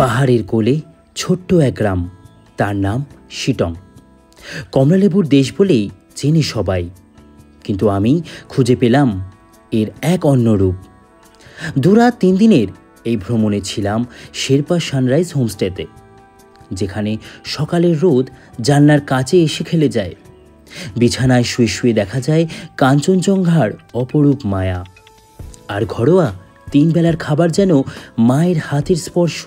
পাহাড়ের কোলে ছোট্ট এক গ্রাম, তার নাম শিটং। কমলালেবুর দেশ বলেই চেনে সবাই, কিন্তু আমি খুঁজে পেলাম এর এক অন্য রূপ। দুরাত 3 দিনের এই ভ্রমণে ছিলাম শেরপা সানরাইজ হোমস্টেতে, যেখানে সকালের রোদ জানলার কাছে এসে খেলে যায়। বিছানায় শুয়ে শুয়ে দেখা যায় কাঞ্চনজঙ্ঘার অপরূপ মায়া, আর ঘরোয়া 3 বেলার খাবার যেন মায়ের হাতের স্পর্শ।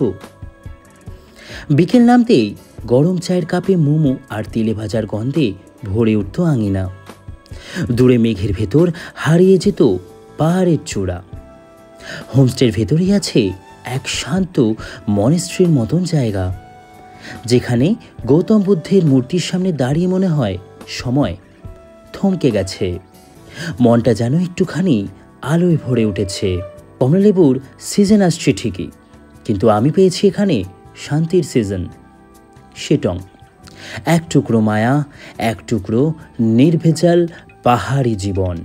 বিকেল নামতেই গরম চায়ের কাপে মোমো আর তেলে ভাজার গন্ধে ভরে উঠত আঙিনা। দূরে মেঘের ভেতর হারিয়ে যেত পাহাড়ের চূড়া। হোমস্টের ভেতরেই আছে এক শান্ত মনেস্ট্রির মতন জায়গা, যেখানে গৌতম বুদ্ধের মূর্তির সামনে দাঁড়িয়ে মনে হয় সময় থমকে গেছে। মনটা যেন একটুখানি আলোয় ভরে উঠেছে। কমলালেবুর সিজন আসছে ঠিকই, কিন্তু আমি পেয়েছি এখানে শান্তির সিজন। শিটং, এক টুকরো মায়া, এক টুকরো নির্ভেজাল পাহাড়ি জীবন।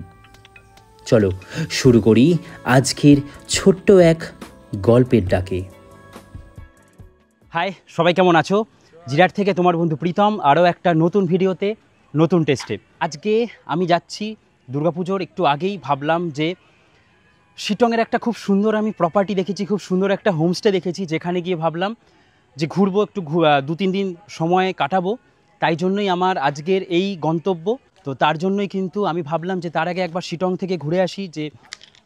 চলো শুরু করি আজকের ছোট্ট এক গল্পের ডাকে। হাই, সবাই কেমন আছো? জিরাট থেকে তোমার বন্ধু প্রীতম, আরও একটা নতুন ভিডিওতে, নতুন টেস্টে। আজকে আমি যাচ্ছি দুর্গাপুজোর একটু আগেই ভাবলাম যে শিটংয়ের একটা খুব সুন্দর আমি প্রপার্টি দেখেছি, খুব সুন্দর একটা হোমস্টে দেখেছি, যেখানে গিয়ে ভাবলাম যে ঘুরবো, একটু 2-3 দিন সময় কাটাবো। তাই জন্যই আমার আজকের এই গন্তব্য। তো তার জন্যই কিন্তু আমি ভাবলাম যে তার আগে একবার শিটং থেকে ঘুরে আসি, যে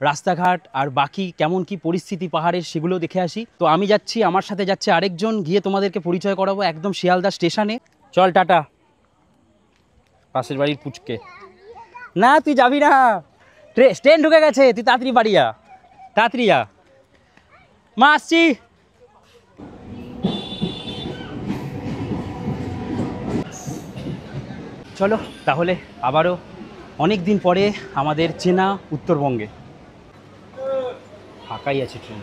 রাস্তাঘাট আর বাকি কেমন কি পরিস্থিতি পাহাড়ের সেগুলো দেখে আসি। তো আমি যাচ্ছি, আমার সাথে যাচ্ছে আরেকজন, গিয়ে তোমাদেরকে পরিচয় করাবো একদম শিয়ালদা স্টেশনে। চল টাটা। পাশের বাড়ির পুচকে। না তুই যাবি না, ট্রেন ঢুকে গেছে, তুই তাড়াতাড়ি বাড়ি যা, তাড়াতাড়ি যা। মা আসছি। চলো তাহলে আবারও অনেক দিন পরে আমাদের চেনা উত্তরবঙ্গে। ফাঁকাই আছে ট্রেন।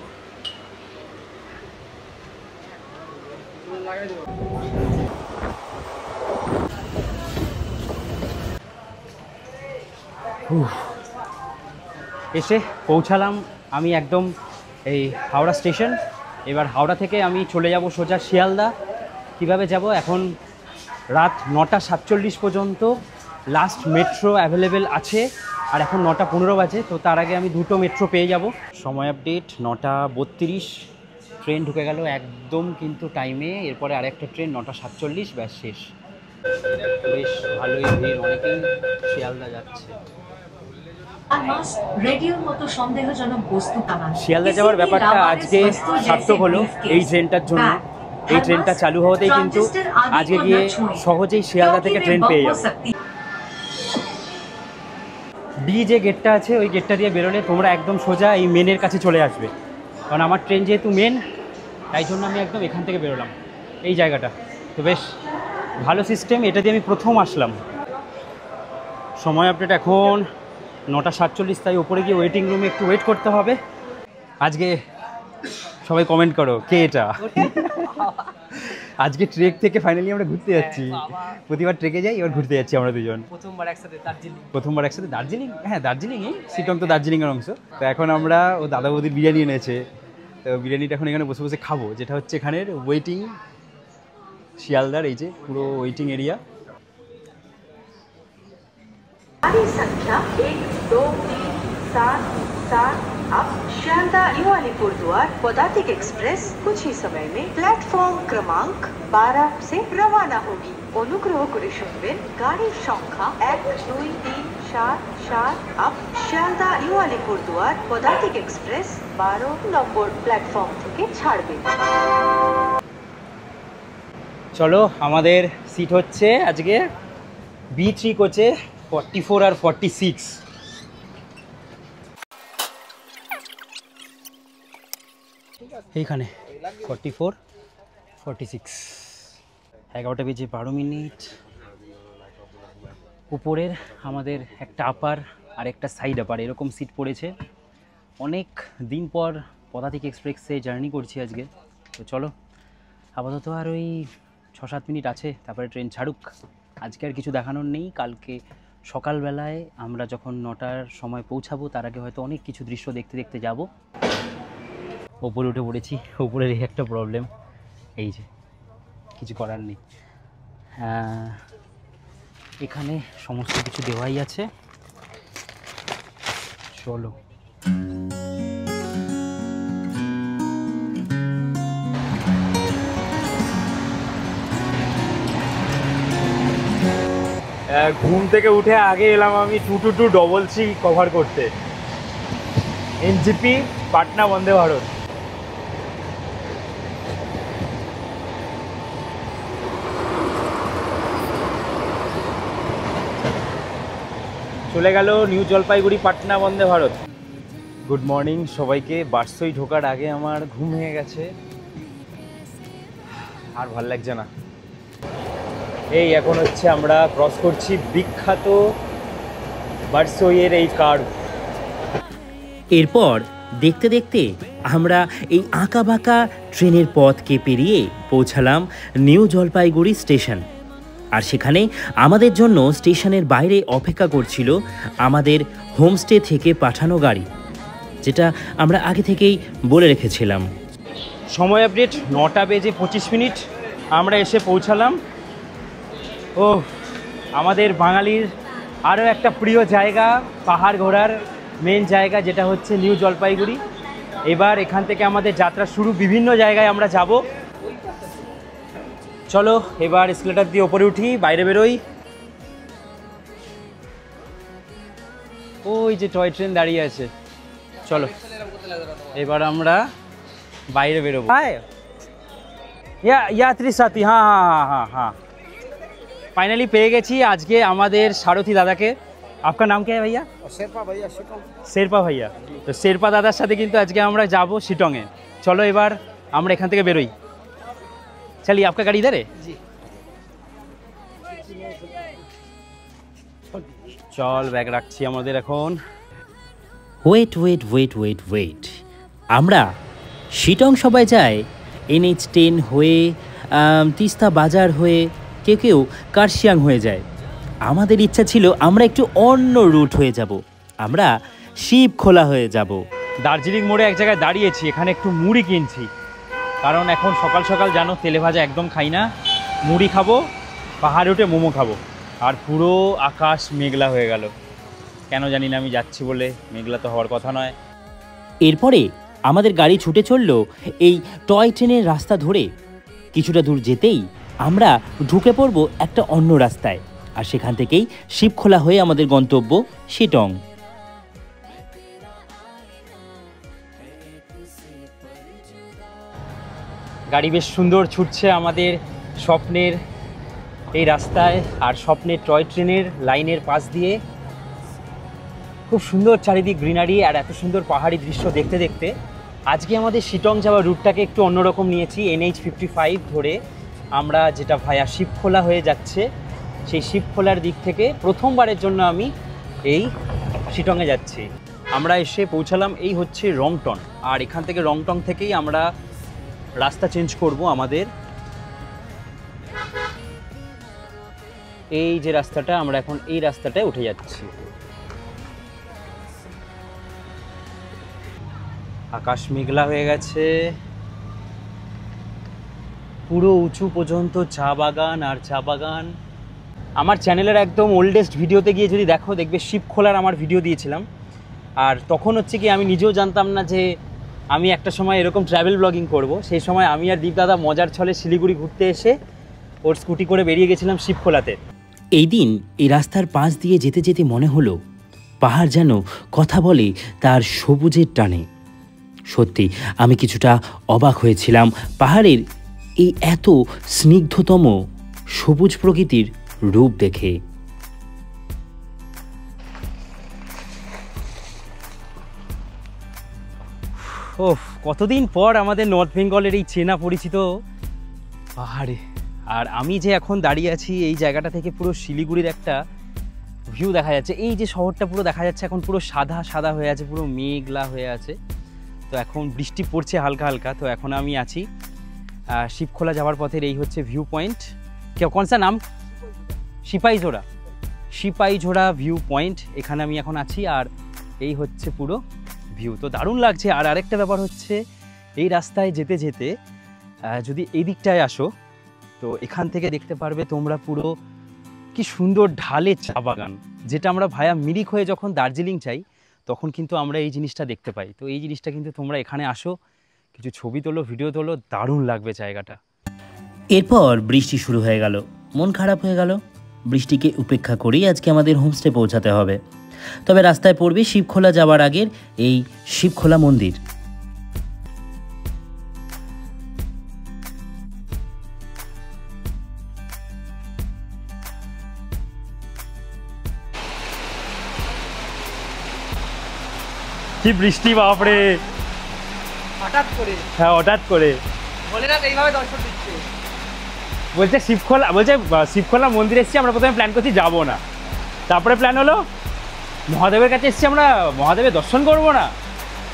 এসে পৌঁছালাম আমি একদম এই হাওড়া স্টেশন। এবার হাওড়া থেকে আমি চলে যাব সোজা শিয়ালদা। কিভাবে যাব? এখন রাত 9:47 পর্যন্ত লাস্ট মেট্রো অ্যাভেলেবেল আছে, আর এখন 9:15 বাজে। তো তার আগে আমি 2টো মেট্রো পেয়ে যাব। সময় আপডেট 9:32, ট্রেন ঢুকে গেল একদম কিন্তু টাইমে। এরপরে আরেকটা ট্রেন 9:47, ব্যাস শেষ। বেশ ভালোই ভিড়, অনেকেই শিয়ালদা যাচ্ছে। শিয়ালদা যাওয়ার ব্যাপারটা আজকে সার্থক হলো এই ট্রেনটার জন্য। এই ট্রেনটা চালু হওয়াতেই কিন্তু আজকে গিয়ে সহজেই শিয়ালদা থেকে ট্রেন পেয়ে যাবো। ডি যে গেটটা আছে, ওই গেটটা দিয়ে বেরোলে তোমরা একদম সোজা এই মেনের কাছে চলে আসবে। কারণ আমার ট্রেন যেহেতু মেন, তাই জন্য আমি একদম এখান থেকে বেরোলাম, এই জায়গাটা। তো বেশ ভালো সিস্টেম, এটা দিয়ে আমি প্রথম আসলাম। সময় আপডেট এখন 9:47, তাই ওপরে গিয়ে ওয়েটিং রুমে একটু ওয়েট করতে হবে। আজকে সবাই কমেন্ট করো কে এটা। আজকে ট্রেক থেকে ফাইনালি আমরা ঘুরতে যাচ্ছি। প্রতিবার ট্রেকে যাই, এবার ঘুরতে যাচ্ছি আমরা দুজন। প্রথমবার একসাথে দার্জিলিং। হ্যাঁ, দার্জিলিংই, শিটং তো দার্জিলিংয়ের অংশ। তো এখন আমরা ও দাদা বৌদির বিরিয়ানি এনেছে, তো বিরিয়ানিটা এখন এখানে বসে বসে খাবো, যেটা হচ্ছে এখানের ওয়েটিং শিয়ালদার। এই যে পুরো ওয়েটিং এরিয়া। संख्या 1, 2, 3, 7, 7 अब शियालदा न्यू अलीपुरद्वार पदातिक एक्सप्रेस कुछ ही समय में प्लेटफॉर्म क्रमांक 12 से रवाना होगी। अनुग्रह करे शुनबेन गाड़ीर संख्या 1, 2, 3, 7, 7 अब शियालदा न्यू अलीपुरद्वार पदातिक एक्सप्रेस 12 নম্বর প্ল্যাটফর্ম থেকে ছাড়বে। চলো, আমাদের সিট হচ্ছে আজকে B3 কোচে 44 আর 46। এইখানে 44, 46। 11:12। উপরের আমাদের একটা আপার আর একটা সাইড আপার, এরকম সিট পড়েছে। অনেক দিন পর পদাতিক এক্সপ্রেসে জার্নি করছি আজকে। তো চলো, আপাতত আর ওই 6-7 মিনিট আছে, তারপরে ট্রেন ছাড়ুক। আজকে আর কিছু দেখানোর নেই। কালকে সকালবেলায় আমরা যখন 9টার সময় পৌঁছাবো, তার আগে হয়তো অনেক কিছু দৃশ্য দেখতে দেখতে যাব। ওপরে উঠে পড়েছি। ওপরের এই একটা প্রবলেম, এই যে কিছু করার নেই, এখানে সমস্ত কিছু দেওয়াই আছে। চলো ঘুম থেকে উঠে আগে এলাম আমি 222 কভার করতে, এনজিপি পাটনা বন্দে ভারত। চলে গেল new Jalpaiguri Patna Vande Bharat. Good morning সবাইকে। বার্সই ঢোকার আগে আমার ঘুম হয়ে গেছে, আর ভাল লাগছে না। এই এখন হচ্ছে আমরা ক্রস করছি বিখ্যাত বার্সইয়ের এই কার্ভ। এরপর দেখতে দেখতে আমরা এই আঁকা বাঁকা ট্রেনের পথকে পেরিয়ে পৌঁছালাম নিউ জলপাইগুড়ি স্টেশন। আর সেখানে আমাদের জন্য স্টেশনের বাইরে অপেক্ষা করছিল আমাদের হোমস্টে থেকে পাঠানো গাড়ি, যেটা আমরা আগে থেকেই বলে রেখেছিলাম। সময় আপডেট 9:25 আমরা এসে পৌঁছালাম। ও আমাদের বাঙালির আরও একটা প্রিয় জায়গা, পাহাড় ঘোরার মেন জায়গা, যেটা হচ্ছে নিউ জলপাইগুড়ি। এবার এখান থেকে আমাদের যাত্রা শুরু, বিভিন্ন জায়গায় আমরা যাব। চলো এবার এসকেলেটর দিয়ে ওপরে উঠি, বাইরে বেরোই। ওই যে টয় ট্রেন দাঁড়িয়ে আছে, চলো এবার আমরা বাইরে বেরোবো। यात्री साथी, हाँ हाँ हाँ हाँ हाँ फाइनली পেয়ে গেছি আজকে আমাদের সারথী দাদাকে। आपका नाम क्या है भैया? शेरपा भैया। शेरपा भैया। তো শেরপা দাদার সাথে কিন্তু আজকে আমরা যাব শিটংয়ে। চলো এবার আমরা এখান থেকে বেরোই। चलिए आपका गाड़ी इधर है जी। চল ব্যাগ রাখছি আমাদের এখন। Wait wait wait wait wait, আমরা শিটং সবাই যায় NH10 হয়ে, তিস্তা বাজার হয়ে, কেউ কেউ কার্শিয়াং হয়ে যায়। আমাদের ইচ্ছা ছিল আমরা একটু অন্য রুট হয়ে যাব, আমরা শিবখোলা হয়ে যাব। দার্জিলিং মোড়ে এক জায়গায় দাঁড়িয়েছি, এখানে একটু মুড়ি কিনছি, কারণ এখন সকাল সকাল জানো তেলে ভাজা একদম খাই না। মুড়ি খাবো, পাহাড়ে উঠে মোমো খাবো। আর পুরো আকাশ মেঘলা হয়ে গেল, কেন জানি না, আমি যাচ্ছি বলে। মেঘলা তো হওয়ার কথা নয়। এরপরে আমাদের গাড়ি ছুটে চলল এই টয় ট্রেনের রাস্তা ধরে। কিছুটা দূর যেতেই আমরা ঢুকে পড়ব একটা অন্য রাস্তায়, আর সেখান থেকেই শিবখোলা হয়ে আমাদের গন্তব্য শিটং। গাড়ি বেশ সুন্দর ছুটছে আমাদের স্বপ্নের এই রাস্তায়, আর স্বপ্নের টয় ট্রেনের লাইনের পাশ দিয়ে। খুব সুন্দর চারিদিক গ্রিনারি আর এত সুন্দর পাহাড়ি দৃশ্য দেখতে দেখতে আজকে আমাদের শিটং যাওয়ার রুটটাকে একটু অন্যরকম নিয়েছি। NH55 ধরে আমরা, যেটা ভায়া শিবখোলা হয়ে যাচ্ছে, সেই শিবখোলার দিক থেকে প্রথমবারের জন্য আমি এই শিটংয়ে যাচ্ছি। আমরা এসে পৌঁছালাম, এই হচ্ছে রংটন। আর এখান থেকে রংটং থেকেই আমরা রাস্তা চেঞ্জ করব আমাদের। এই যে রাস্তাটা, আমরা এখন এই রাস্তাটায় উঠে যাচ্ছি। আকাশ মেঘলা হয়ে গেছে, পুরো উঁচু পর্যন্ত চা বাগান আর চা বাগান। আমার চ্যানেলের একদম ওল্ডেস্ট ভিডিওতে গিয়ে যদি দেখো, দেখবে শিবখোলার আমার ভিডিও দিয়েছিলাম। আর তখন হচ্ছে কি, আমি নিজেও জানতাম না যে আমি একটা সময় এরকম ট্রাভেল ব্লগিং করব। সেই সময় আমি আর দীপ দাদা মজার ছলে শিলিগুড়ি ঘুরতে এসে ওর স্কুটি করে বেরিয়ে গেছিলাম শিবখোলাতে। এই দিন এই রাস্তার পাশ দিয়ে যেতে যেতে মনে হলো পাহাড় যেন কথা বলে তার সবুজের টানে। সত্যি আমি কিছুটা অবাক হয়েছিলাম পাহাড়ের এই এত স্নিগ্ধতম সবুজ প্রকৃতির রূপ দেখে। ওহ, কতদিন পর আমাদের নর্থ বেঙ্গলের এই চেনা পরিচিত পাহাড়ে। আর আমি যে এখন দাঁড়িয়ে আছি এই জায়গাটা থেকে পুরো শিলিগুড়ির একটা ভিউ দেখা যাচ্ছে। এই যে শহরটা পুরো দেখা যাচ্ছে এখন পুরো সাদা সাদা হয়ে আছে, পুরো মেঘলা হয়ে আছে। তো এখন বৃষ্টি পড়ছে হালকা হালকা। তো এখন আমি আছি শিবখোলা যাওয়ার পথের, এই হচ্ছে ভিউ পয়েন্ট। কেউ কোনসা নাম? সিপাহীজোড়া। সিপাহীজোড়া ভিউ পয়েন্ট, এখানে আমি এখন আছি। আর এই হচ্ছে পুরো ভিউ, তো দারুণ লাগছে। আর আরেকটা ব্যাপার হচ্ছে, এই রাস্তায় যেতে যেতে যদি এই দিকটায় আসো তো এখান থেকে দেখতে পারবে তোমরা পুরো কি সুন্দর ঢালে চা বাগান, যেটা আমরা ভায়া মিরিক হয়ে যখন দার্জিলিং যাই তখন কিন্তু আমরা এই জিনিসটা দেখতে পাই। তো এই জিনিসটা কিন্তু তোমরা এখানে আসো, কিছু ছবি তোলো, ভিডিও তোলো, দারুণ লাগবে জায়গাটা। এরপর বৃষ্টি শুরু হয়ে গেল, মন খারাপ হয়ে গেল। বৃষ্টিকে উপেক্ষা করেই আজকে আমাদের হোমস্টে পৌঁছাতে হবে। তবে রাস্তায় পড়বে শিবখোলা যাওয়ার আগের এই শিবখোলা মন্দির। কি বৃষ্টি বাপরে, হঠাৎ করে হ্যাঁ হঠাৎ করে বলে না এইভাবে দর্শন দিচ্ছে। বলছে শিবখোলা মন্দির এসেছি আমরা, প্রথমে প্ল্যান করছি যাবো না, তারপরে প্ল্যান হলো মহাদেবের কাছে এসেছি আমরা, মহাদেবের দর্শন করবো না।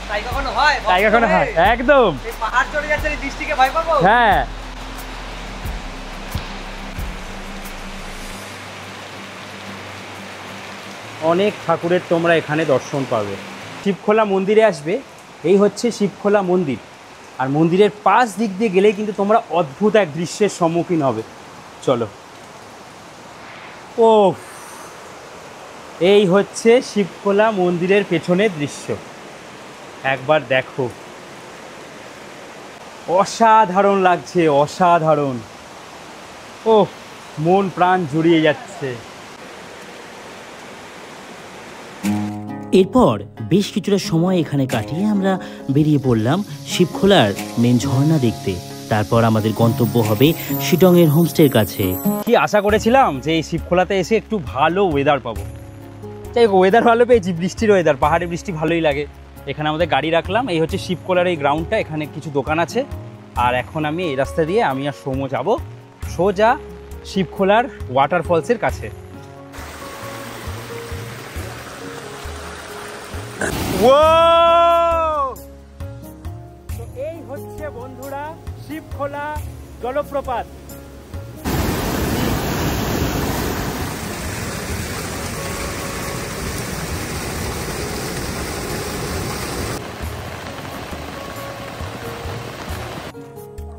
তাই কখনো হয়? তাই কখনো হয়? একদম। এই পাহাড় চড়ে যাচ্ছে, এই বৃষ্টিকে ভয় পাবো? হ্যাঁ, অনেক ঠাকুরের তোমরা এখানে দর্শন পাবে। শিবখোলা মন্দিরে আসবে, এই হচ্ছে শিবখোলা মন্দির। আর মন্দিরের পাশ দিক দিয়ে গেলেই কিন্তু তোমরা অদ্ভুত এক দৃশ্যের সম্মুখীন হবে। চলো। ও, এই হচ্ছে শিবখোলা মন্দিরের পেছনের দৃশ্য, একবার দেখো। অসাধারণ লাগছে, অসাধারণ। ও, মন প্রাণ জুড়িয়ে যাচ্ছে। এরপর বেশ কিছুটা সময় এখানে কাটিয়ে আমরা বেরিয়ে পড়লাম শিবখোলার মেন ঝর্ণা দেখতে। তারপর আমাদের গন্তব্য হবে শিটংয়ের হোমস্টের কাছে। কি আশা করেছিলাম যে এই শিবখোলাতে এসে একটু ভালো ওয়েদার পাবো, যাই হোক ওয়েদার ভালো পেয়েছি, বৃষ্টির ওয়েদার, পাহাড়ে বৃষ্টি ভালোই লাগে। এখানে আমাদের গাড়ি রাখলাম, এই হচ্ছে শিবখোলার এই গ্রাউন্ডটা, এখানে কিছু দোকান আছে। আর এখন আমি এই রাস্তা দিয়ে আমি আর সোমো যাব সোজা শিবখোলার ওয়াটারফলসের কাছে। তো এই হচ্ছে বন্ধুরা শিবখোলা জলপ্রপাত।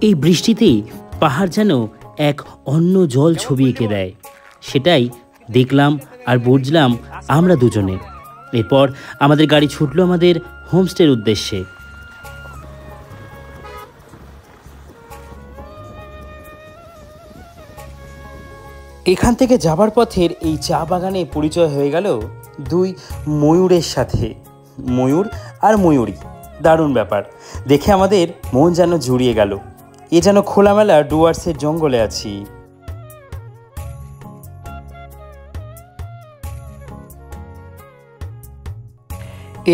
এই বৃষ্টিতে পাহাড় যেন এক অন্য জল ছবি এঁকে দেয়, সেটাই দেখলাম আর বুঝলাম আমরা দুজনে। এরপর আমাদের গাড়ি ছুটলো আমাদের হোমস্টের উদ্দেশ্যে। এখান থেকে যাবার পথের এই চা বাগানে পরিচয় হয়ে গেল দুই ময়ূরের সাথে, ময়ূর আর ময়ূরী। দারুণ ব্যাপার, দেখে আমাদের মন যেন জুড়িয়ে গেল, এ যেন খোলামেলা ডুয়ার্সের জঙ্গলে আছি।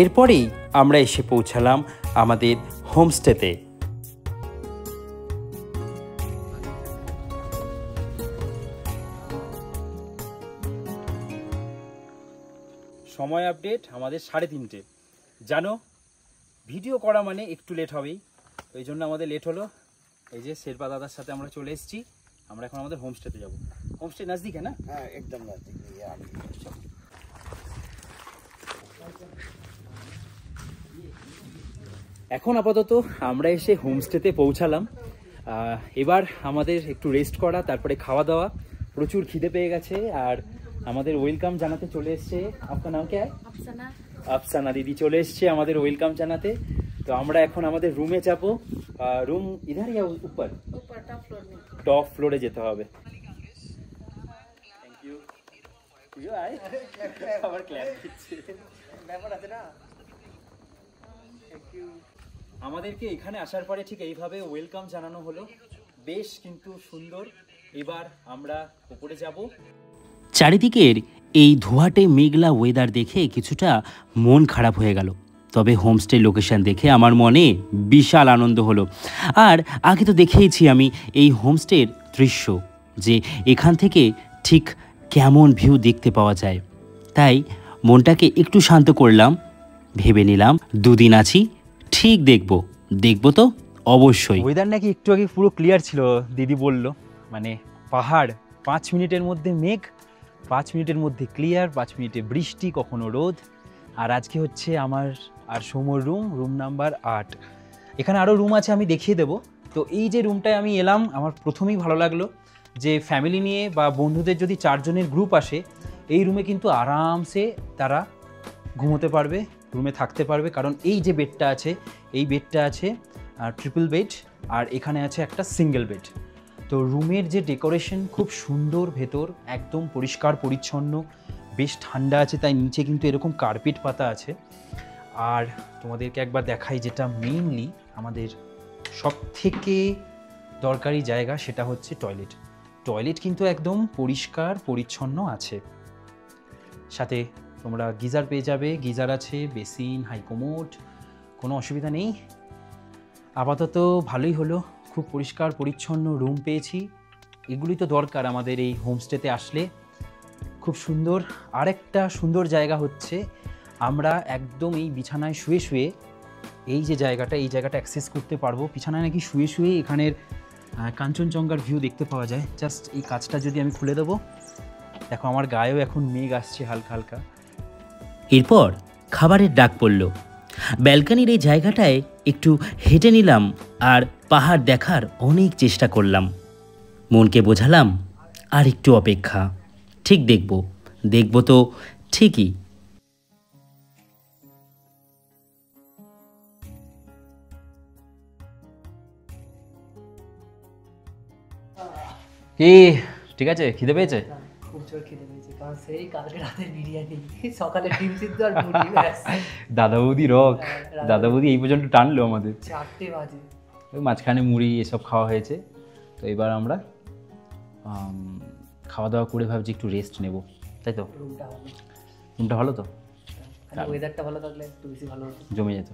এরপরেই আমরা এসে পৌঁছালাম আমাদের হোমস্টেতে। সময় আপডেট আমাদের 3:30। জানো ভিডিও করা মানে একটু লেট হবেই, ওই জন্য আমাদের লেট হলো। এই যে শেরপা দাদার সাথে আমরা চলে এসেছি, আমরা এখন আমাদের হোমস্টেতে যাব। হোমস্টে নজদিক है ना? হ্যাঁ একদম নজদিক। এখন আপাতত আমরা এসে হোমস্টেতে পৌঁছালাম। এবার আমাদের একটু রেস্ট করা, তারপরে খাওয়া দাওয়া, প্রচুর খিদে পেয়ে গেছে। আর আমাদের ওয়েলকাম জানাতে চলে এসছে, আপনার নাম কে? আফসানা দিদি চলে এসছে আমাদের ওয়েলকাম জানাতে। তো আমরা এখন আমাদের রুমে যাব। রুম ইধার ইয়া উপর? টপ ফ্লোরে যেতে হবে। Thank you. আবার ক্ল্যাপ দিচ্ছে, ব্যাপার আছে না। আমাদেরকে এখানে আসার পরে ঠিক এইভাবে ওয়েলকাম জানানো হলো, বেশ কিন্তু সুন্দর। এবার আমরা উপরে যাব। চারিদিকের এই ধোঁয়াটে মেঘলা ওয়েদার দেখে কিছুটা মন খারাপ হয়ে গেল, তবে হোমস্টে লোকেশন দেখে আমার মনে বিশাল আনন্দ হলো। আর আগে তো দেখেইছি আমি এই হোমস্টের দৃশ্য, যে এখান থেকে ঠিক কেমন ভিউ দেখতে পাওয়া যায়। তাই মনটাকে একটু শান্ত করলাম, ভেবে নিলাম 2 দিন আছি, ঠিক দেখবো তো অবশ্যই। ওয়েদার নাকি একটু আগে পুরো ক্লিয়ার ছিল, দিদি বলল। মানে পাহাড় 5 মিনিটের মধ্যে মেঘ, 5 মিনিটের মধ্যে ক্লিয়ার, 5 মিনিটে বৃষ্টি, কখনো রোদ। আর আজকে হচ্ছে আমার আর সোমর রুম নাম্বার 8। এখানে আরও রুম আছে, আমি দেখিয়ে দেবো। তো এই যে রুমটায় আমি এলাম, আমার প্রথমেই ভালো লাগলো যে ফ্যামিলি নিয়ে বা বন্ধুদের যদি 4 জনের গ্রুপ আসে, এই রুমে কিন্তু আরামসে তারা ঘুমোতে পারবে, রুমে থাকতে পারবে। কারণ এই যে বেডটা আছে, এই বেডটা আছে ট্রিপল বেড, আর এখানে আছে একটা সিঙ্গেল বেড। তো রুমের যে ডেকোরেশন খুব সুন্দর, ভেতর একদম পরিষ্কার পরিচ্ছন্ন, বেশ ঠান্ডা আছে, তাই নিচে কিন্তু এরকম কার্পেট পাতা আছে। আর তোমাদেরকে একবার দেখাই যেটা মেইনলি আমাদের সব থেকে দরকারি জায়গা, সেটা হচ্ছে টয়লেট। টয়লেট কিন্তু একদম পরিষ্কার পরিচ্ছন্ন আছে, সাথে তোমরা গিজার পেয়ে যাবে, গিজার আছে, বেসিন, হাইকোমোড, কোনো অসুবিধা নেই। আপাতত ভালোই হলো, খুব পরিষ্কার পরিচ্ছন্ন রুম পেয়েছি। এগুলি তো দরকার আমাদের এই হোমস্টেতে আসলে। খুব সুন্দর। আরেকটা সুন্দর জায়গা হচ্ছে আমরা একদম এই বিছানায় শুয়ে শুয়ে এই যে জায়গাটা, এই জায়গাটা অ্যাক্সেস করতে পারবো। বিছানায় নাকি শুয়ে শুয়ে এখানের কাঞ্চনজঙ্ঘার ভিউ দেখতে পাওয়া যায়। জাস্ট এই কাজটা যদি আমি খুলে দেবো, দেখো আমার গায়েও এখন মেঘ আসছে হালকা হালকা। এরপর খাবারের ডাক পড়ল। ব্যালকনির এই জায়গাটায় একটু হেঁটে নিলাম আর পাহাড় দেখার অনেক চেষ্টা করলাম। মনকে বোঝালাম আর একটু অপেক্ষা, ঠিক দেখব তো ঠিকই। কি ঠিক আছে? খিদে পেয়েছে? খুব জোর খেতে পেয়েছি, কারণ সেই কালকে রাতের বিরিয়ানি, সকালে ডিম সিদ্ধ আর মুড়ি, ব্যাস। দাদা বৌদি রক, দাদা বৌদি এই পর্যন্ত টানলো আমাদের। 4টে বাজে। ওই মাঝখানে মুড়ি এসব খাওয়া হয়েছে। তো এবার আমরা খাওয়া দাওয়া করে ভাবছি একটু রেস্ট নেব, তাই তো? রুমটা ভালো তো, ওয়েদারটা ভালো থাকলে একটু বেশি ভালো হতো, জমে যেত।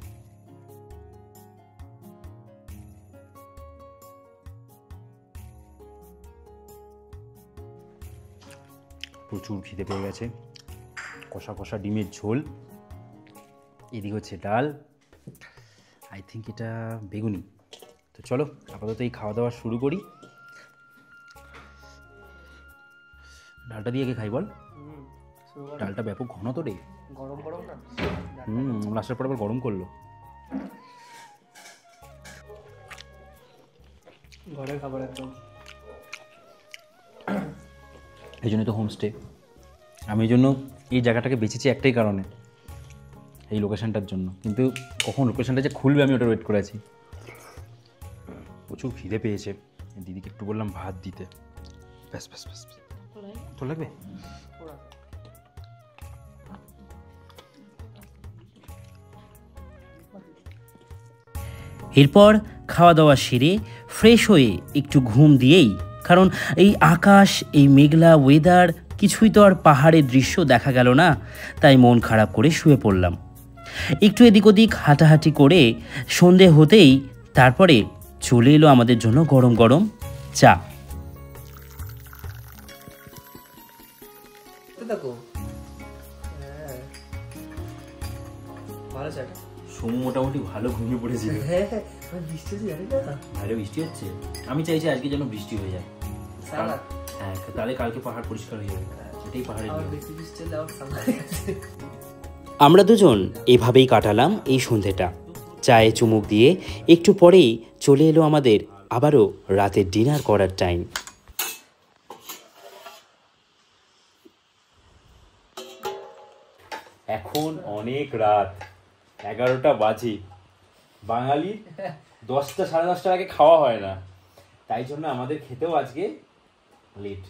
প্রচুর খিদে পেয়ে গেছে। কষা কষা ডিমের ঝোল, এদিকে হচ্ছে ডাল, আই থিঙ্ক এটা বেগুনি। তো চলো আপাতত এই খাওয়া দাওয়া শুরু করি। ডালটা দিয়ে খাই বল, ডালটা ব্যাপক ঘন তো রে, গরম গরম না। আমরা আসার পর আবার গরম করলো। ঘরের খাবার একদম। এই জন্যই তো হোমস্টে। আমি এই জন্য এই জায়গাটাকে বেছেছি একটাই কারণে, এই লোকেশানটার জন্য। কিন্তু কখন লোকেশানটা যে খুলবে আমি ওটা ওয়েট করে আছি। প্রচুর খিদে পেয়েছে, দিদিকে একটু বললাম ভাত দিতে। ব্যাস ব্যাস ব্যাস, তোর লাগবে? এরপর খাওয়া দাওয়া সেরে ফ্রেশ হয়ে একটু ঘুম দিয়েই, কারণ এই আকাশ, এই মেঘলা ওয়েদার, কিছুই তো আর পাহাড়ের দৃশ্য দেখা গেল না, তাই মন খারাপ করে শুয়ে পড়লাম। একটু এদিক ওদিক হাঁটাহাঁটি করে সন্ধে হতেই তারপরে চলে এলো আমাদের জন্য গরম গরম চা। দেখো ভালো চাটা। সমু মোটামুটি ভালো ঘুমিয়ে পড়েছিল। হ্যাঁ, বৃষ্টি হচ্ছে জানি না। বাইরে বৃষ্টি হচ্ছে, আমি চাইছি আজকে যেন বৃষ্টি হয়ে যায়। সারা হ্যাঁ, তাহলে কালকে পাহাড় পরিষ্কার হয়ে যাবে। এটাই পাহাড়ের আর নিয়ম। বেশি বৃষ্টি হলে আমার সামনে আছে। আমরা দুজন এভাবেই কাটালাম এই সন্ধেটা। চায়ে চুমুক দিয়ে একটু পরেই চলে এলো আমাদের আবারও রাতের ডিনার করার টাইম। এখন অনেক রাত, 11টা বাজে। বাঙালি 10টা সাড়ে 10টার আগে খাওয়া হয় না, তাই জন্য আমাদের খেতেও আজকে লেট।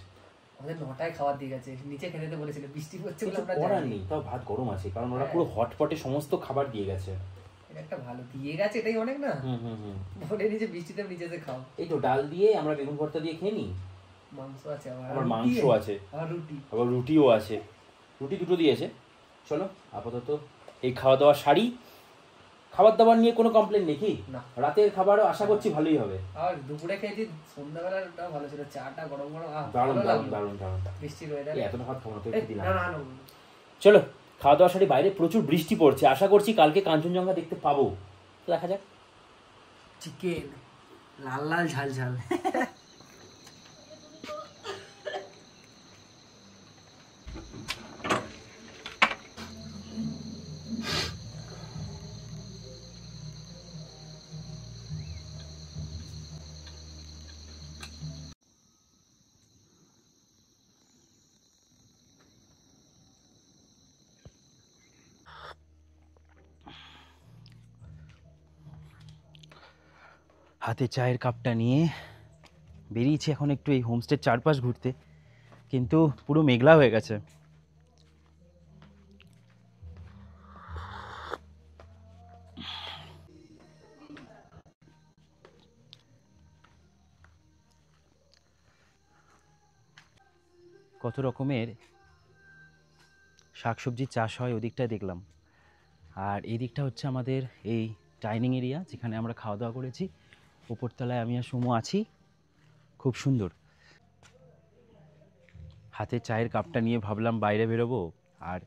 আমাদের 9টায় খাবার দিয়ে গেছে, নিচে খেতে দিতে বলেছিল, বৃষ্টি পড়ছে বলে আমরা করার যাইনি। নেই, তাও ভাত গরম আছে, কারণ ওরা পুরো হটপটে সমস্ত খাবার দিয়ে গেছে। এটা একটা ভালো দিয়ে গেছে, এটাই অনেক না। বলে নিচে বৃষ্টিতে নিচেতে খাও। এই তো ডাল দিয়ে আমরা বেগুন ভর্তা দিয়ে খেয়ে নিই, মাংস আছে, আবার মাংস আছে, আবার রুটি। আবার রুটিও আছে, রুটি দুটো দিয়েছে। চলো আপাতত এই খাওয়া দাওয়া সারি। খাবার দাবার নিয়ে কোনো কমপ্লেন নেই কি? না। রাতের খাবারও আশা করছি ভালোই হবে। আর দুপুরে খেয়েছি, সন্ধ্যাবেলাটা ভালো ছিল, চাটা গরম গরম। দারুণ দারুণ দারুণ দারুণ। বৃষ্টির ওয়েদার। এতটা ভাত খাবো না, তো না একটু দিলাম। না না, চলো খাওয়া দাওয়া সারি। বাইরে প্রচুর বৃষ্টি পড়ছে, আশা করছি কালকে কাঞ্চনজঙ্ঘা দেখতে পাবো। দেখা যাক। চিকেন লাল লাল ঝাল ঝাল। হাতে চায়ের কাপটা নিয়ে বেরিয়েছি এখন একটু এই হোমস্টের চারপাশ ঘুরতে, কিন্তু পুরো মেঘলা হয়ে গেছে। কত রকমের শাকসবজির চাষ হয় ওদিকটায় দেখলাম। আর এই দিকটা হচ্ছে আমাদের এই ডাইনিং এরিয়া, যেখানে আমরা খাওয়া দাওয়া করেছি। উপরতলায় আমি আর সুমো আছি, খুব সুন্দর। হাতে চায়ের কাপটা নিয়ে ভাবলাম বাইরে বেরোবো, আর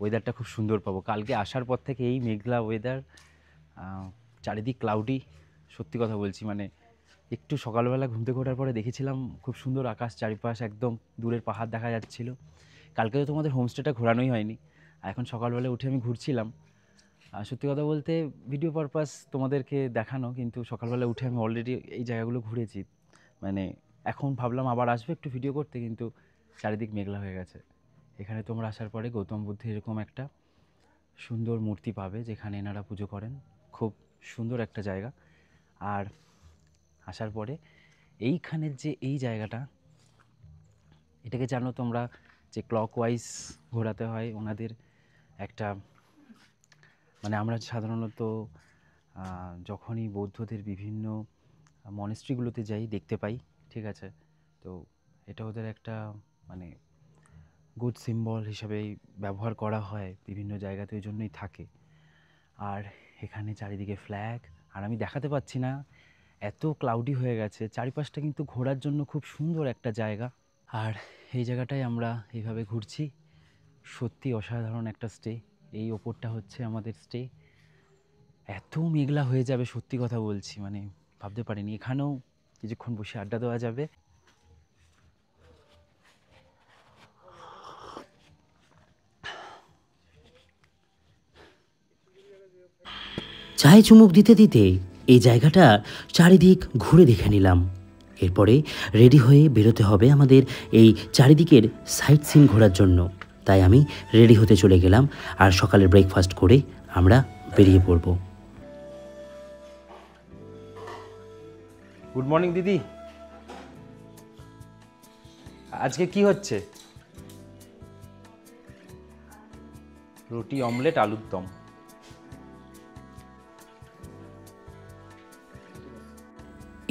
ওয়েদারটা খুব সুন্দর পাবো। কালকে আসার পর থেকে এই মেঘলা ওয়েদার, চারিদিক ক্লাউডি। সত্যি কথা বলছি, মানে একটু সকালবেলা ঘুম থেকে ওঠার পরে দেখেছিলাম খুব সুন্দর আকাশ, চারিপাশ একদম দূরের পাহাড় দেখা যাচ্ছিল। কালকে তো তোমাদের হোমস্টেটা ঘোরানোই হয়নি, আর এখন সকালবেলা উঠে আমি ঘুরছিলাম। সত্যি কথা বলতে ভিডিও পারপাস তোমাদেরকে দেখানো, কিন্তু সকালবেলা উঠে আমি অলরেডি এই জায়গাগুলো ঘুরেছি। মানে এখন ভাবলাম আবার আসবে একটু ভিডিও করতে, কিন্তু চারিদিক মেঘলা হয়ে গেছে। এখানে তোমরা আসার পরে গৌতম বুদ্ধের এরকম একটা সুন্দর মূর্তি পাবে, যেখানে এনারা পুজো করেন। খুব সুন্দর একটা জায়গা। আর আসার পরে এইখানের যে এই জায়গাটা, এটাকে জানো তোমরা যে ক্লকওয়াইজ ঘোরাতে হয় ওনাদের একটা, মানে আমরা সাধারণত যখনই বৌদ্ধদের বিভিন্ন মনেস্ট্রিগুলোতে যাই দেখতে পাই, ঠিক আছে? তো এটা ওদের একটা মানে গুড সিম্বল হিসাবেই ব্যবহার করা হয় বিভিন্ন জায়গাতে, ওই জন্যই থাকে। আর এখানে চারিদিকে ফ্ল্যাগ, আর আমি দেখাতে পাচ্ছি না, এত ক্লাউডি হয়ে গেছে। চারিপাশটা কিন্তু ঘোরার জন্য খুব সুন্দর একটা জায়গা। আর এই জায়গাটায় আমরা এইভাবে ঘুরছি, সত্যি অসাধারণ একটা স্টে। এই ওপরটা হচ্ছে আমাদের স্টে। এত মেঘলা হয়ে যাবে, সত্যি কথা বলছি, মানে ভাবতে পারিনি। এখানেও কিছুক্ষণ বসে আড্ডা দেওয়া যাবে। চায়ে চুমুক দিতে দিতে এই জায়গাটা চারিদিক ঘুরে দেখে নিলাম। এরপরে রেডি হয়ে বেরোতে হবে আমাদের এই চারিদিকের সাইট সিন ঘোরার জন্য। তাই আমি রেডি হতে চলে গেলাম, আর সকালে ব্রেকফাস্ট করে আমরা বেরিয়ে পড়ব। গুড মর্নিং দিদি। আজকে কি হচ্ছে? রুটি, অমলেট, আলুর দম।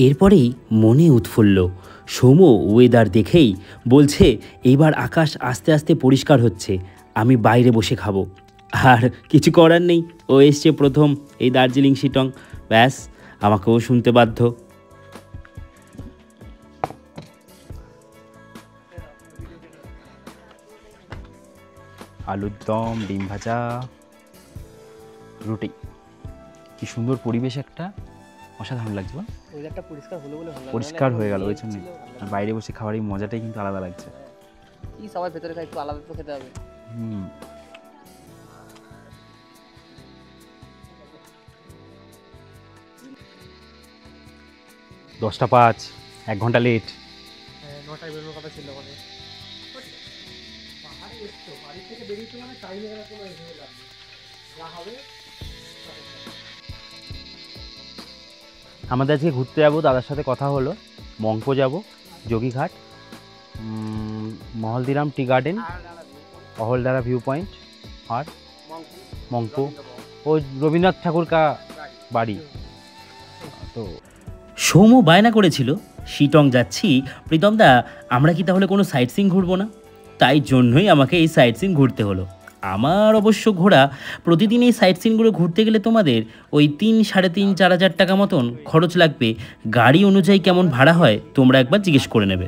এরপরেই মনে উৎফুল্ল। সৌম্য ওয়েদার দেখেই বলছে এইবার আকাশ আস্তে আস্তে পরিষ্কার হচ্ছে, আমি বাইরে বসে খাবো। আর কিছু করার নেই, ও এসছে প্রথম এই দার্জিলিং শিটং, ব্যাস আমাকেও শুনতে বাধ্য। আলুর দম, ডিম ভাজা, রুটি। কি সুন্দর পরিবেশ, একটা অসাধারণ লাগছে। ওয়েদারটা পরিষ্কার হলো বলে ভালো লাগলো, পরিষ্কার হয়ে গেল, নাহলে ওই জন্য ছিল, ভালো লাগলো। বাইরে বসে খাওয়ার এই মজাটাই কিন্তু আলাদা লাগছে। কি সবাই ভেতরে খায়, একটু আলাদা তো খেতে হবে। হুম। দশটা 5, 1 ঘন্টা লেট। 9টায় বেরোনোর কথা ছিল আমাদের। পাহাড়ে এসছো, বাড়ি থেকে বেরিয়েছো মানে টাইম এর কোনো এসে যাবে যা হবে। আমাদের আজকে ঘুরতে যাব, দাদার সাথে কথা হলো। মংপো যাব, Jogighat, Mahaldiram tea garden, Ahaldara view point, আর মংপো, ও রবীন্দ্রনাথ ঠাকুর কা বাড়ি। তো সৌম্য বায়না করেছিল শিটং যাচ্ছি, প্রীতমদা আমরা কি তাহলে কোনো সাইট সিন ঘুরবো না? তাই জন্যই আমাকে এই সাইট সিন ঘুরতে হলো। আমার অবশ্য ঘোরা, প্রতিদিন এই সাইট সিনগুলো ঘুরতে গেলে তোমাদের ওই 3-4,5-4,000 টাকা মতন খরচ লাগবে। গাড়ি অনুযায়ী কেমন ভাড়া হয় তোমরা একবার জিজ্ঞেস করে নেবে।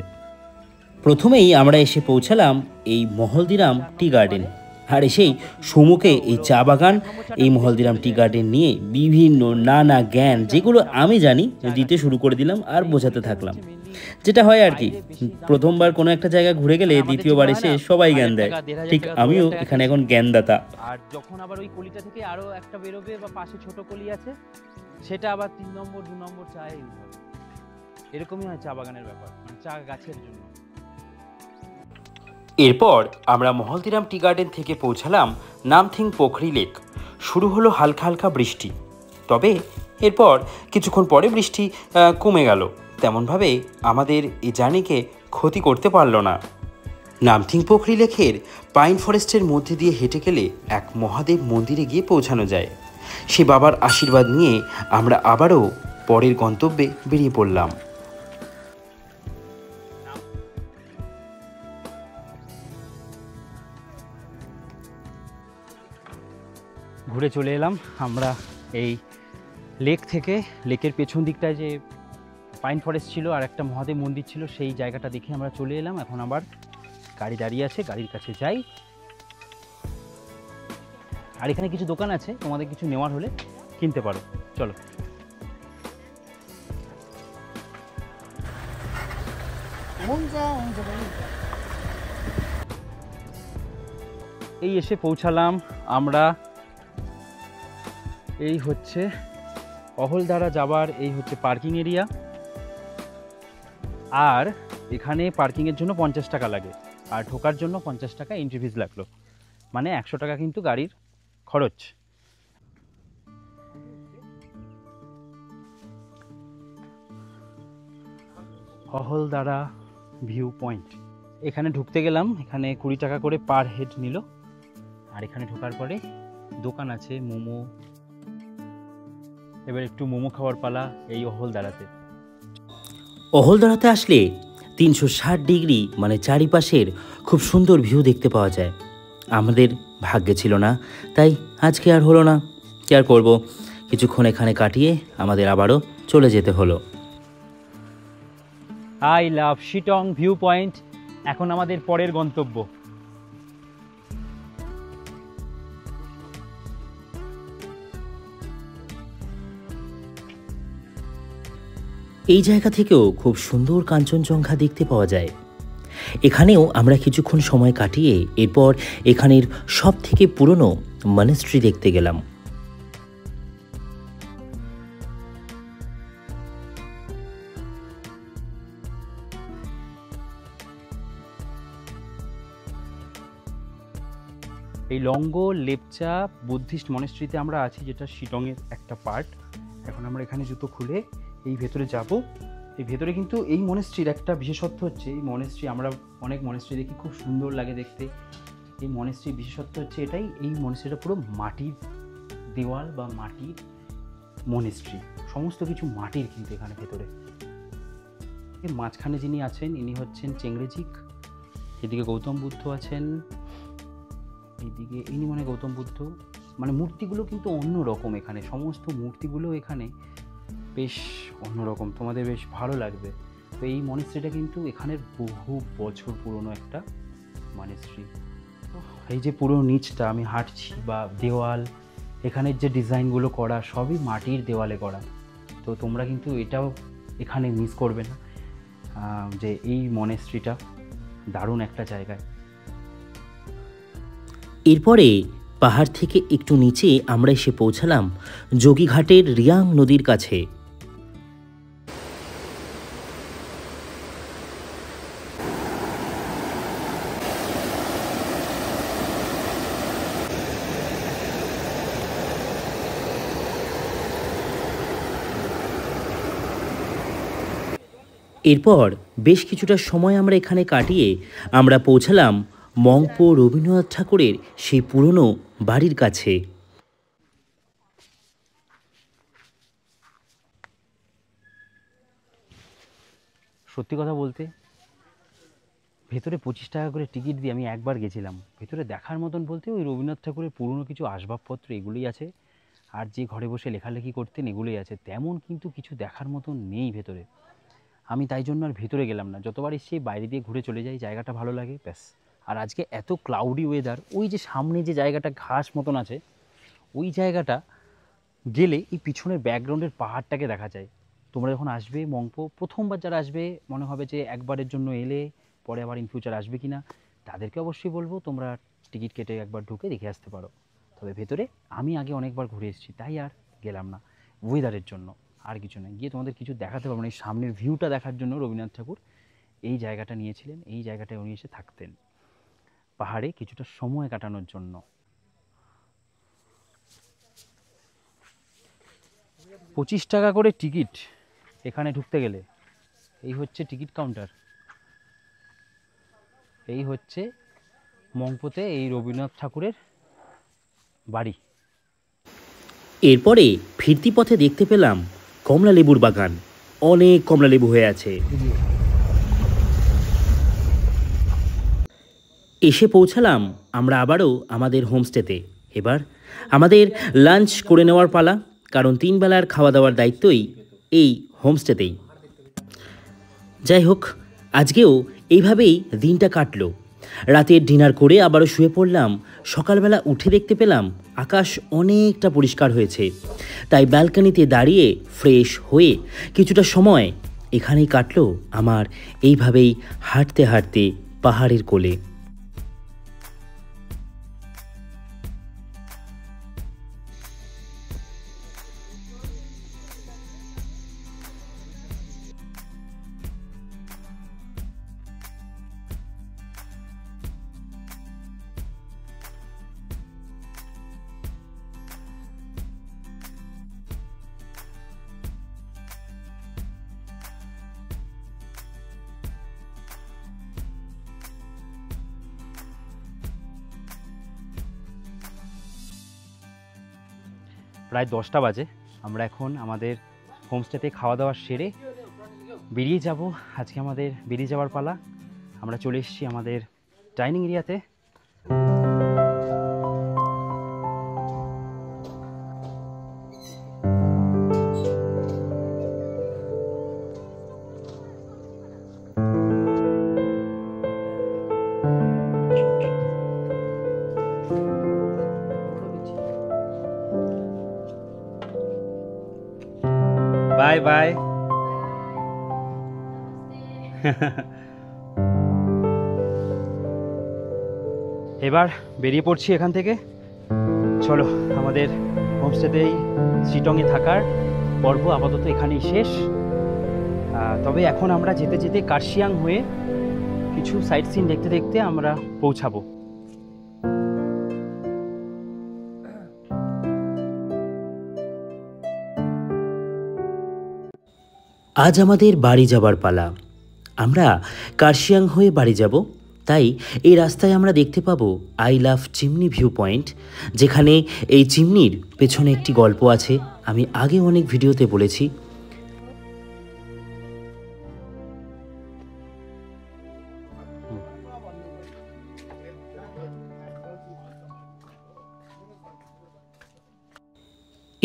প্রথমেই আমরা এসে পৌঁছালাম এই মহলদিরাম টি গার্ডেন, আর এসেই সমুখে এই চা বাগান, এই মহলদিরাম টি গার্ডেন নিয়ে বিভিন্ন নানা জ্ঞান যেগুলো আমি জানি দিতে শুরু করে দিলাম, আর বোঝাতে থাকলাম। যেটা হয় আর কি, প্রথমবার কোনো একটা জায়গা ঘুরে গেলে দ্বিতীয়বার এসে সবাই জ্ঞান দেয়, ঠিক আমিও এখানে এখন জ্ঞানদাতা। আর যখন আবার ওই কলিটা থেকে আরো একটা বেরোবে বা পাশে ছোট কলি আছে, সেটা আবার 3 নম্বর 2 নম্বর চায়ে ইউজ হবে। এরকমই হয় চা বাগানের ব্যাপার, মানে চা গাছের জন্য। এরপর আমরা মহলদিরাম টি গার্ডেন থেকে পৌঁছালাম নামথিং পোখরি লেক। শুরু হলো হালকা হালকা বৃষ্টি, তবে এরপর কিছুক্ষণ পরে বৃষ্টি কমে গেল। তেমনভাবে আমাদের এই জার্নিকে ক্ষতি করতে পারল না। নামথিং পোখরি লেকের পাইন ফরেস্টের মধ্যে দিয়ে হেঁটে গেলে এক মহাদেব মন্দিরে গিয়ে পৌঁছানো যায়। সে বাবার আশীর্বাদ নিয়ে আমরা আবারও পরের গন্তব্যে বেরিয়ে পড়লাম। ঘুরে চলে এলাম আমরা এই লেক থেকে। লেকের পেছন দিকটায় যে পাইন ফরেস্ট ছিল আর একটা মহাদেব মন্দির ছিল, সেই জায়গাটা দেখে আমরা চলে এলাম। এখন আবার গাড়ি দাঁড়িয়ে আছে, গাড়ির কাছে যাই। আর এখানে কিছু দোকান আছে, তোমাদের কিছু নেওয়ার হলে কিনতে পারো। চলো। এই এসে পৌঁছালাম আমরা। এই হচ্ছে অহলদারা যাবার এই হচ্ছে পার্কিং এরিয়া। আর এখানে পার্কিংয়ের জন্য 50 টাকা লাগে, আর ঢোকার জন্য 50 টাকা এন্ট্রি ফিজ লাগলো, মানে 100 টাকা কিন্তু গাড়ির খরচ। অহলদারা ভিউ পয়েন্ট, এখানে ঢুকতে গেলাম। এখানে 20 টাকা করে পার হেড নিল। আর এখানে ঢোকার পরে দোকান আছে মোমো। এবার একটু মোমো খাওয়ার পালা এই অহলদারাতে। অহলদারাতে আসলে 360 ডিগ্রি মানে চারিপাশের খুব সুন্দর ভিউ দেখতে পাওয়া যায়। আমাদের ভাগ্যে ছিল না, তাই আজকে আর হলো না। কি আর করবো, কিছুক্ষণ এখানে কাটিয়ে আমাদের আবারও চলে যেতে হলো। I love Sittong view point এখন আমাদের পরের গন্তব্য। এই জায়গা থেকেও খুব সুন্দর কাঞ্চনজঙ্ঘা দেখতে পাওয়া যায়। এখানেও আমরা কিছুক্ষণ সময় কাটিয়ে এরপর এখানের সব থেকে পুরনো মনেস্ট্রি দেখতে গেলাম। এই লঙ্গো লেপচা বুদ্ধিস্ট মনেস্ট্রিতে আমরা আছি, যেটা শিটংয়ের একটা পার্ট। এখন আমরা এখানে জুতো খুলে এই ভেতরে যাব। এই ভেতরে কিন্তু এই মনেস্ট্রির একটা বিশেষত্ব হচ্ছে, এই মনেস্ট্রি আমরা অনেক মনেস্ট্রি দেখি, খুব সুন্দর লাগে দেখতে। এই মনেস্ট্রির বিশেষত্ব হচ্ছে এটাই, এই মনেস্ট্রিটা পুরো মাটির দেওয়াল বা মাটির মনেস্ট্রি, সমস্ত কিছু মাটির কিন্তু এখানে ভেতরে। এর মাঝখানে যিনি আছেন ইনি হচ্ছেন চেংরেজিক, এদিকে গৌতম বুদ্ধ আছেন, এইদিকে ইনি মানে গৌতম বুদ্ধ। মানে মূর্তিগুলো কিন্তু অন্যরকম, এখানে সমস্ত মূর্তিগুলো এখানে বেশ অন্যরকম, তোমাদের বেশ ভালো লাগবে। তো এই মনেস্ট্রিটা কিন্তু এখানের বহু বছর পুরনো একটা মনেস্ট্রি। এই যে পুরো নিচটা আমি হাঁটছি বা দেওয়াল, এখানের যে ডিজাইনগুলো করা সবই মাটির দেওয়ালে করা। তো তোমরা কিন্তু এটাও এখানে মিস করবে না, যে এই মনেস্ট্রিটা দারুণ একটা জায়গায়। এরপরে পাহাড় থেকে একটু নিচে আমরা এসে পৌঁছালাম যোগীঘাটের রিয়াং নদীর কাছে। এরপর বেশ কিছুটা সময় আমরা এখানে কাটিয়ে আমরা পৌঁছালাম মংপো রবীন্দ্রনাথ ঠাকুরের সেই পুরনো বাড়ির কাছে। সত্যি কথা বলতে ভেতরে 25 টাকা করে টিকিট দিয়ে আমি একবার গেছিলাম। ভেতরে দেখার মতন বলতে ওই রবীন্দ্রনাথ ঠাকুরের পুরনো কিছু আসবাবপত্র এগুলোই আছে, আর যে ঘরে বসে লেখালেখি করতেন এগুলোই আছে, তেমন কিন্তু কিছু দেখার মতন নেই ভেতরে। আমি তাই জন্য আর ভেতরে গেলাম না, যতবার এসে বাইরে দিয়ে ঘুরে চলে যাই, জায়গাটা ভালো লাগে ব্যাস। আর আজকে এত ক্লাউডি ওয়েদার, ওই যে সামনে যে জায়গাটা ঘাস মতন আছে ওই জায়গাটা গেলে এই পিছনের ব্যাকগ্রাউন্ডের পাহাড়টাকে দেখা যায়। তোমরা যখন আসবে মংপো, প্রথমবার যারা আসবে মনে হবে যে একবারের জন্য এলে পরে আবার ইন ফিউচার আসবে কি না, তাদেরকে অবশ্যই বলবো তোমরা টিকিট কেটে একবার ঢুকে দেখে আসতে পারো। তবে ভেতরে আমি আগে অনেকবার ঘুরে এসেছি, তাই আর গেলাম না, ওয়েদারের জন্য আর কিছু না। গিয়ে তোমাদের কিছু দেখাতে পারবো না, এই সামনের ভিউটা দেখার জন্য রবীন্দ্রনাথ ঠাকুর এই জায়গাটা নিয়েছিলেন, এই জায়গাটায় উনি এসে থাকতেন পাহাড়ে কিছুটা সময় কাটানোর জন্য। 25 টাকা করে টিকিট এখানে ঢুকতে গেলে। এই হচ্ছে টিকিট কাউন্টার, এই হচ্ছে মংপোতে এই রবীন্দ্রনাথ ঠাকুরের বাড়ি। এরপরে ফিরতি পথে দেখতে পেলাম কমলা লেবুর বাগান, অনেক কমলা লেবু হয়ে আছে। এসে পৌঁছালাম আমরা আবারও আমাদের হোমস্টেতে। এবার আমাদের লাঞ্চ করে নেওয়ার পালা, কারণ 3 বেলার খাওয়া দাওয়ার দায়িত্বই এই হোমস্টেতেই। যাই হোক, আজকেও এইভাবেই দিনটা কাটলো। রাতের ডিনার করে আবারও শুয়ে পড়লাম। সকালবেলা উঠে দেখতে পেলাম আকাশ অনেকটা পরিষ্কার হয়েছে, তাই ব্যালকনিতে দাঁড়িয়ে ফ্রেশ হয়ে কিছুটা সময় এখানেই কাটলো আমার, এইভাবেই হাঁটতে হাঁটতে পাহাড়ের কোলে। প্রায় 10টা বাজে। আমরা এখন আমাদের হোমস্টেতে খাওয়া দাওয়া সেরে বেরিয়ে যাব। আজকে আমাদের বেরিয়ে যাওয়ার পালা। আমরা চলে এসেছি আমাদের ডাইনিং এরিয়াতে। Bye bye. এবার বেরিয়ে পড়ছি এখান থেকে। চলো, আমাদের হোমস্টেতেই শিটংয়ে থাকার পর্ব আপাতত এখানেই শেষ। তবে এখন আমরা যেতে যেতে কার্শিয়াং হয়ে কিছু সাইট সিন দেখতে দেখতে আমরা পৌঁছাবো। আজ আমাদের বাড়ি যাবার পালা। আমরা কার্শিয়াং হয়ে বাড়ি যাব, তাই এই রাস্তায় আমরা দেখতে পাবো I love chimney view point, যেখানে এই চিমনির পেছনে একটি গল্প আছে, আমি আগে অনেক ভিডিওতে বলেছি।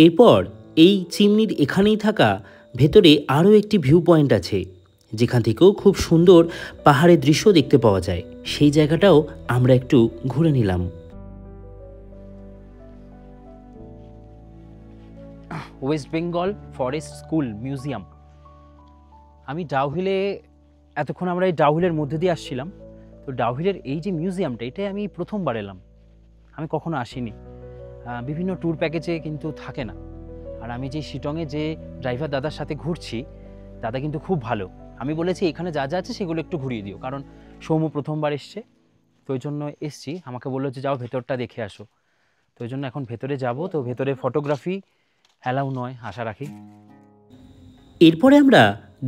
এরপর এই চিমনির এখানেই থাকা ভেতরে আরও একটি ভিউ পয়েন্ট আছে, যেখান থেকেও খুব সুন্দর পাহাড়ের দৃশ্য দেখতে পাওয়া যায়। সেই জায়গাটাও আমরা একটু ঘুরে নিলাম। West Bengal forest school museum. আমি ডাউহিলে, এতক্ষণ আমরা এই ডাউহিলের মধ্যে দিয়ে আসছিলাম, তো ডাউহিলের এই যে মিউজিয়ামটা, এটাই আমি প্রথমবার এলাম। আমি কখনো আসিনি, বিভিন্ন ট্যুর প্যাকেজে কিন্তু থাকে না। আর আমি যে শিটংয়ে যে ড্রাইভার দাদার সাথে ঘুরছি, দাদা কিন্তু খুব ভালো। আমি বলেছি এখানে যা যা আছে সেগুলো একটু ঘুরিয়ে দিও, কারণ সৌম্য প্রথমবার এসছে, তো ওই জন্য এসছি। আমাকে বললো যে যাও ভেতরটা দেখে আসো, তো ওই জন্য এখন ভেতরে যাব। তো ভেতরে ফটোগ্রাফি অ্যালাউ নয়, আশা রাখি। এরপরে আমরা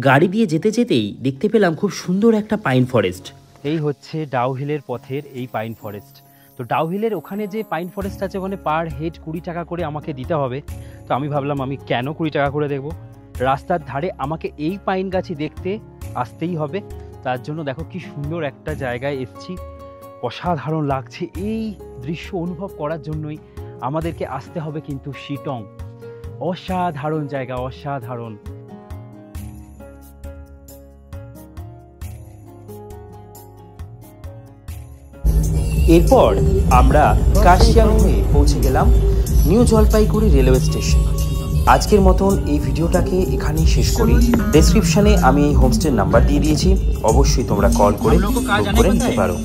গাড়ি দিয়ে যেতে যেতেই দেখতে পেলাম খুব সুন্দর একটা পাইন ফরেস্ট। এই হচ্ছে ডাউহিলের পথের এই পাইন ফরেস্ট। তো ডাউহিলের ওখানে যে পাইন ফরেস্ট আছে, ওখানে পার হেড 20 টাকা করে আমাকে দিতে হবে। তো আমি ভাবলাম আমি কেন 20 টাকা করে দেবো, রাস্তার ধারে আমাকে এই পাইন গাছই দেখতে আসতেই হবে। তার জন্য দেখো কি সুন্দর একটা জায়গায় এসেছি, অসাধারণ লাগছে। এই দৃশ্য অনুভব করার জন্যই আমাদেরকে আসতে হবে কিন্তু শিটং। অসাধারণ জায়গা, অসাধারণ। এরপর আমরা কার্শিয়াং হয়ে পৌঁছে গেলাম নিউ জলপাইগুড়ি রেলওয়ে স্টেশন। আজকের মতন এই ভিডিওটাকে এখানেই শেষ করি। ডেসক্রিপশনে আমি এই হোমস্টের নাম্বার দিয়ে দিয়েছি, অবশ্যই তোমরা কল করে বুক করে নিতে পারো।